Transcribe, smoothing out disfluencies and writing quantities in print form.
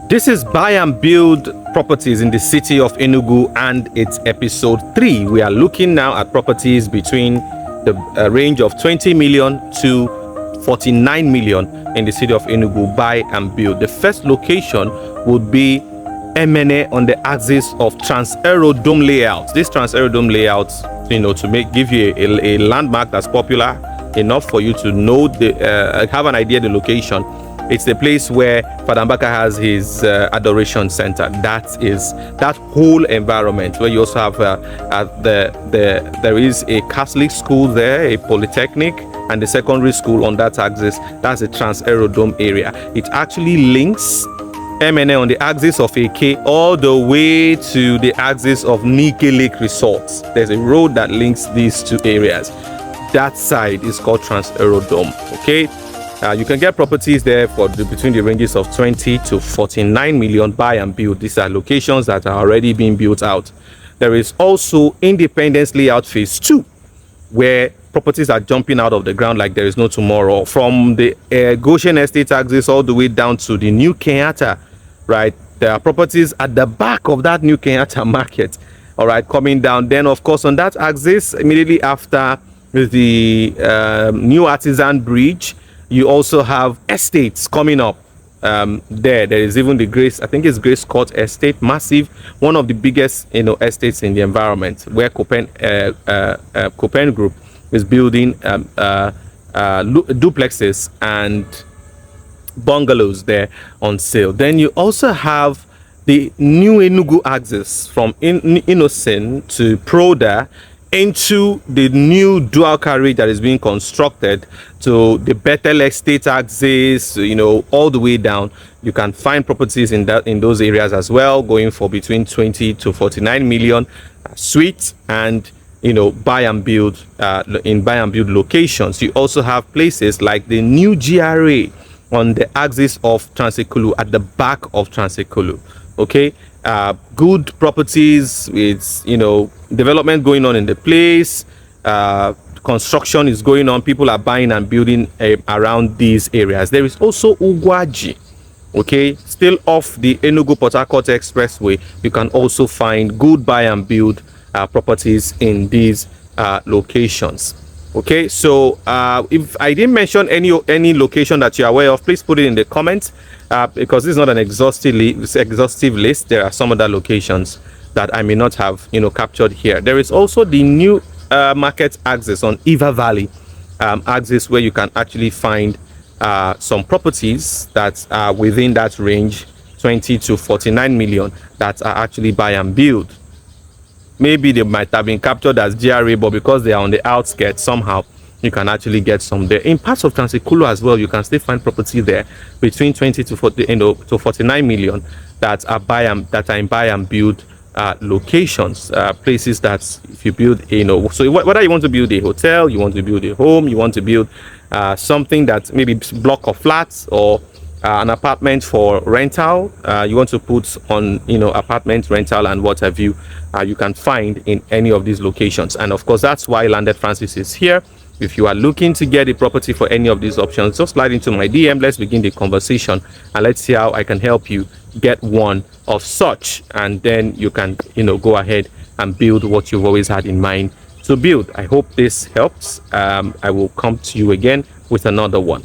This is Buy and Build Properties in the city of Enugu, and it's episode 3. We are looking now at properties between the range of 20 million to 49 million in the city of Enugu. Buy and build. The first location would be Emene on the axis of Trans-Aerodome layout. This Trans-Aerodome layout, to give you a landmark that's popular enough for you to know have an idea of the location. It's the place where Father Mbaka has his adoration center. That is that whole environment where you also have there is a Catholic school there, a polytechnic, and the secondary school on that axis. That's the Trans-Aerodome area. It actually links MNA on the axis of AK all the way to the axis of Nike Lake Resorts. There's a road that links these two areas. That side is called Trans-Aerodome. Okay. You can get properties there for between the ranges of 20 to 49 million. Buy and build. These are locations that are already being built out. There is also Independence Layout Phase 2, where properties are jumping out of the ground like there is no tomorrow. From the Goshen Estate axis all the way down to the New Kenyatta, right? There are properties at the back of that New Kenyatta market, all right, coming down. Then, of course, on that axis, immediately after the New Artisan Bridge, you also have estates coming up. There is even the Grace Court Estate, massive, one of the biggest estates in the environment, where Copen Group is building duplexes and bungalows there on sale. Then you also have the new Enugu axis from Innocent to Proda into the new dual carriage that is being constructed to the Bethel Estate axis, all the way down. You can find properties in those areas as well, going for between 20 to 49 million, suites and buy and build in buy and build locations. You also have places like the new GRA on the axis of Transekulu, at the back of Transekulu. Okay. Good properties with development going on in the place. Construction is going on. People are buying and building around these areas. There is also Ugwaji, okay, still off the Enugu Port Harcourt Expressway. You can also find good buy and build properties in these locations. Okay, so if I didn't mention any location that you're aware of, please put it in the comments, because this is not an exhaustive list. There are some other locations that I may not have captured here. There is also the new market axis on Eva Valley axis, where you can actually find some properties that are within that range, 20 to 49 million, that are actually buy and build. Maybe they might have been captured as GRA, but because they are on the outskirts, somehow you can actually get some there. In parts of Transekulu as well, you can still find property there between 20 to 40 to 49 million that are in buy and build locations, places that if you build, so whether you want to build a hotel, you want to build a home, you want to build something that maybe block of flats, or an apartment for rental, you want to put on apartment rental and what have you, you can find in any of these locations. And of course, that's why Landed Francis is here. If you are looking to get a property for any of these options, just slide into my DM. Let's begin the conversation and let's see how I can help you get one of such, and then you can go ahead and build what you've always had in mind to build. I hope this helps. I will come to you again with another one.